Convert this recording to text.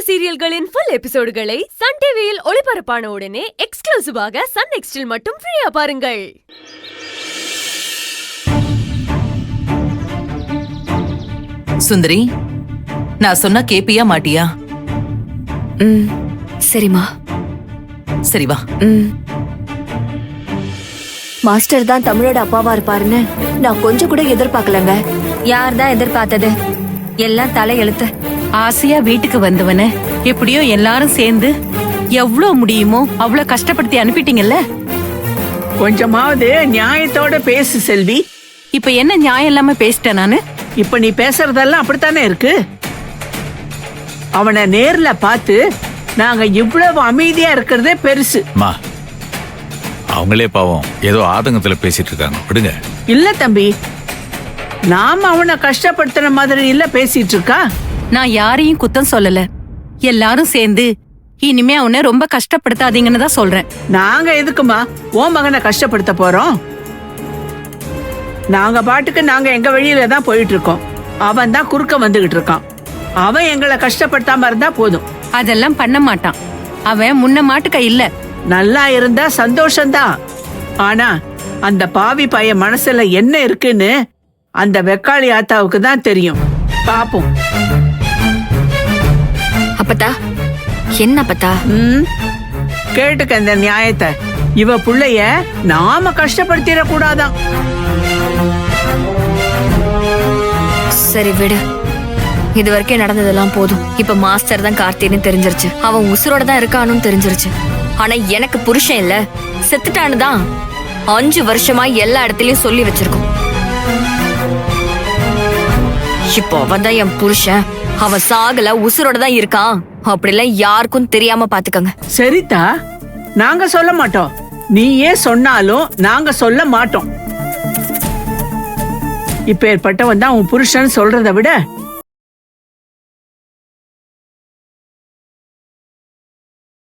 சீரியல்களின் full எபிசோடுகளை Sun டிவியில் ஒளிபரப்பான உடனே எக்ஸ்க்ளூசிவாக சன் நெக்ஸ்டில் மட்டும் ஃப்ரீயா பாருங்கள். சுந்தரி, நான் சொன்னா கேப்பியா மாட்டியா? சரிமா. சரி வா. மாஸ்டர் தான் தமிழோட அப்பாவா இருப்பாருன்னு நான் கொஞ்சம் கூட எதிர்பார்க்கலங்க. யார் தான் எதிர்பார்த்தது? எல்லாம் தலை எழுத்து. ஆசையா வீட்டுக்கு வந்தவன எப்படியோ எல்லாரும் சேர்ந்து எவ்வளவு முடியுமோ அவ்வளவு கஷ்டப்படுத்தி அனுப்பிட்டீங்கல்ல. கொஞ்சமாவது நியாயத்தோட பேசு செல்வி. இப்ப என்ன நியாயம் இல்லாம பேசிட்டேன் நானு? இப்ப நீ பேசுறதெல்லாம் அப்படித்தானே இருக்கு. அவனை நேர்ல பார்த்து நாங்க இவ்வளவு அமைதியா இருக்கிறதே பெருசு. அவங்களே பாவம் ஏதோ ஆதங்கத்துல பேசிட்டு இருக்காங்க, விடுங்க. இல்ல தம்பி, நாம அவனை கஷ்டப்படுத்துற மாதிரி இல்ல பேசிட்டு இருக்கா. நான் யாரையும் குத்தம் சொல்லல. எல்லாரும் சேர்ந்து இனிமே அவனை ரொம்ப கஷ்டப்படுத்தாதீங்கன்னு தான் சொல்றேன். நாங்க எதுக்குமா உன் மகனை கஷ்டப்படுத்த போறோம்? நாங்க பாட்டுக்கு நாங்க எங்க வழியில தான் போயிட்டு இருக்கோம். அவன் தான் குறுக்க வந்துகிட்டு இருக்கான். அவன் எங்களை கஷ்டப்படுத்தாம இருந்தா போதும். அதெல்லாம் பண்ண மாட்டான். அவன் முன்ன மாட்டுக்க இல்ல. நல்லா இருந்தா சந்தோஷம்தான். ஆனா அந்த பாவி பையன் மனசுல என்ன இருக்குன்னு அந்த வெக்காளி ஆத்தாவுக்கு தான் தெரியும். பாப்போம். அப்பத்தா என்ன அப்பத்தா? கேட்டுக்க இந்த நியாயத்தை. இவ புள்ளைய நாம கஷ்டப்படுத்திட கூடாதான். சரி விடு. இது வரைக்கும் நடந்ததெல்லாம் போதும். இப்ப மாஸ்டர் தான் கார்த்தின்னு தெரிஞ்சிருச்சு. அவன் உசுரோட தான் இருக்கானும் தெரிஞ்சிருச்சு. ஆனா எனக்கு புருஷன் இல்ல, செத்துட்டான்னு தான் 5 வருஷமா எல்லா இடத்துலயும் சொல்லி வச்சிருக்கோம். இப்போ அவன் தான் என் புருஷன். அவன் சாகல, உசுரோட தான் இருக்கான். அப்படிலாம் யாருக்கும் தெரியாம பாத்துக்கங்க. சரிதா, நாங்க சொல்ல மாட்டோம். நீயே சொன்னாலும் நாங்க சொல்ல மாட்டோம். இப்ப ஏற்பட்டவன் தான் உன் புருஷன் சொல்றதை விட